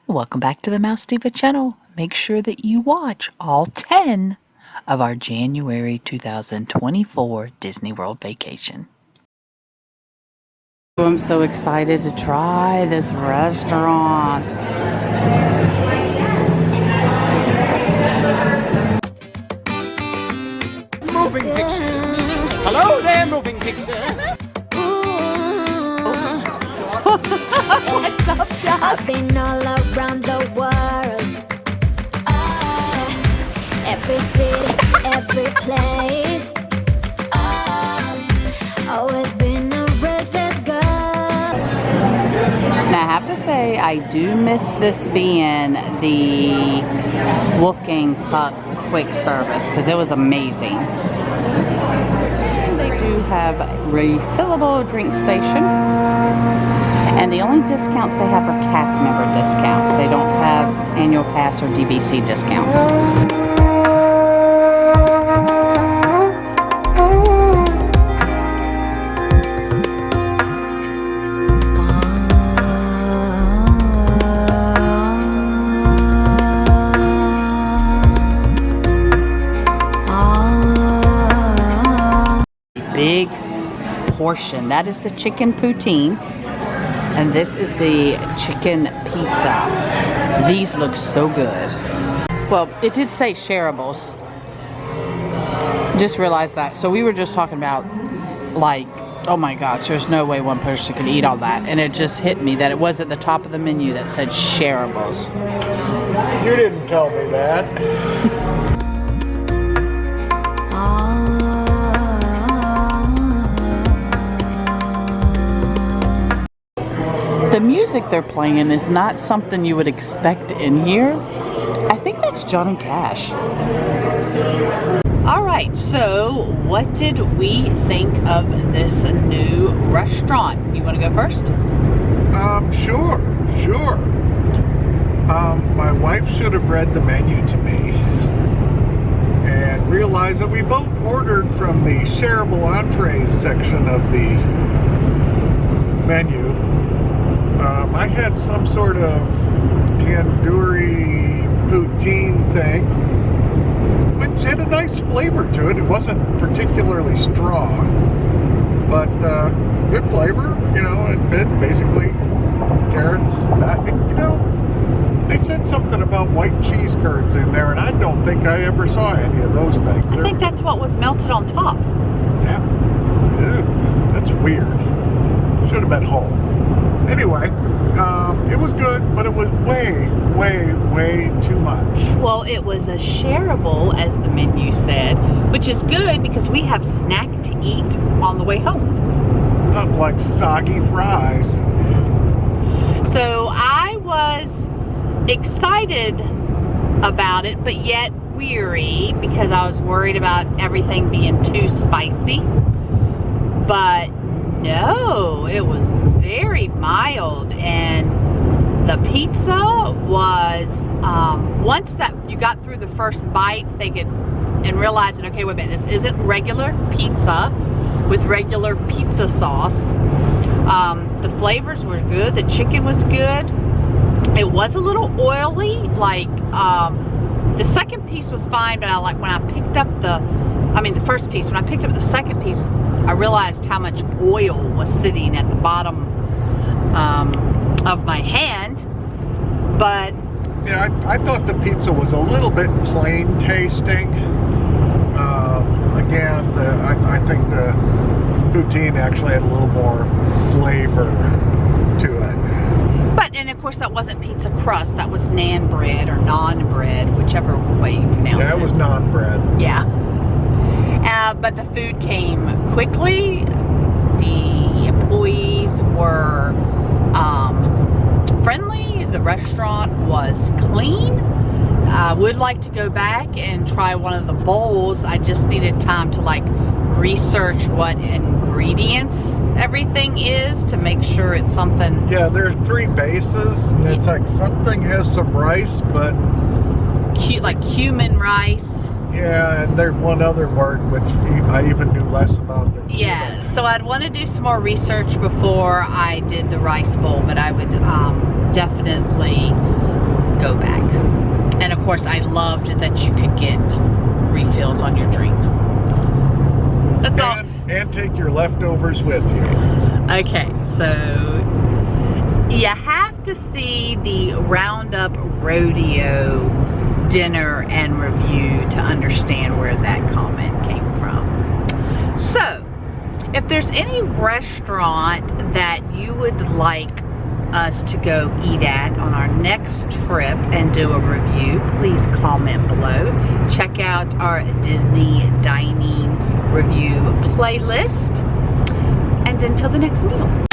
Welcome back to the Mouse Diva channel. Make sure that you watch all 10 of our January 2024 Disney World vacation. I'm so excited to try this restaurant. Moving pictures. Hello there, moving pictures. What's up, Dad? I've been all around the world. Every city, every place. Always been a restless girl. Now, I have to say, I do miss this being the Wolfgang Puck quick service because it was amazing. They do have refillable drink station. And the only discounts they have are cast member discounts. They don't have annual pass or DVC discounts. Big portion. That is the chicken poutine. And this is the chicken pizza. These look so good. Well, it did say shareables. Just realized that. So we were just talking about, like, oh my gosh, there's no way one person could eat all that. And it just hit me that it was at the top of the menu that said shareables. You didn't tell me that. The music they're playing is not something you would expect in here. I think that's Johnny Cash. Alright, so what did we think of this new restaurant? You want to go first? Sure. My wife should have read the menu to me and realized that we both ordered from the shareable entrees section of the menu. I had some sort of tandoori poutine thing, which had a nice flavor to it. It wasn't particularly strong, but good flavor. You know, it bit basically carrots. They said something about white cheese curds in there, and I don't think I ever saw any of those things. I think that's what was melted on top. That's weird. Should have been whole. Anyway, it was good, but it was way too much. Well, it was a shareable, as the menu said, which is good because we have snack to eat on the way home. Not like soggy fries. So I was excited about it, but yet weary because I was worried about everything being too spicy. But no, it was very mild, and the pizza was once that you got through the first bite, thinking and realizing, okay, wait a minute, this isn't regular pizza with regular pizza sauce. The flavors were good. The chicken was good. It was a little oily. Like the second piece was fine, but I like when I picked up the first piece. When I picked up the second piece, I realized how much oil was sitting at the bottom of my hand. But yeah, I thought the pizza was a little bit plain tasting. Again, I think the poutine actually had a little more flavor to it. But, and of course that wasn't pizza crust, that was naan bread or naan bread, whichever way you pronounce it. Yeah, it was naan bread. Yeah. But the food came quickly. The employees were friendly. The restaurant was clean. I would like to go back and try one of the bowls. I just needed time to like research what ingredients everything is to make sure it's something. Yeah, there's 3 bases. It's like something has some rice, but like cumin rice. Yeah, and there's one other word which I even knew less about than yeah, so I'd want to do some more research before I did the rice bowl, but I would definitely go back. And of course, I loved that you could get refills on your drinks. That's all. And take your leftovers with you. Okay, so you have to see the Roundup Rodeo dinner and review to understand where that comment came from. So, if there's any restaurant that you would like us to go eat at on our next trip and do a review, please comment below. Check out our Disney dining review playlist. And until the next meal.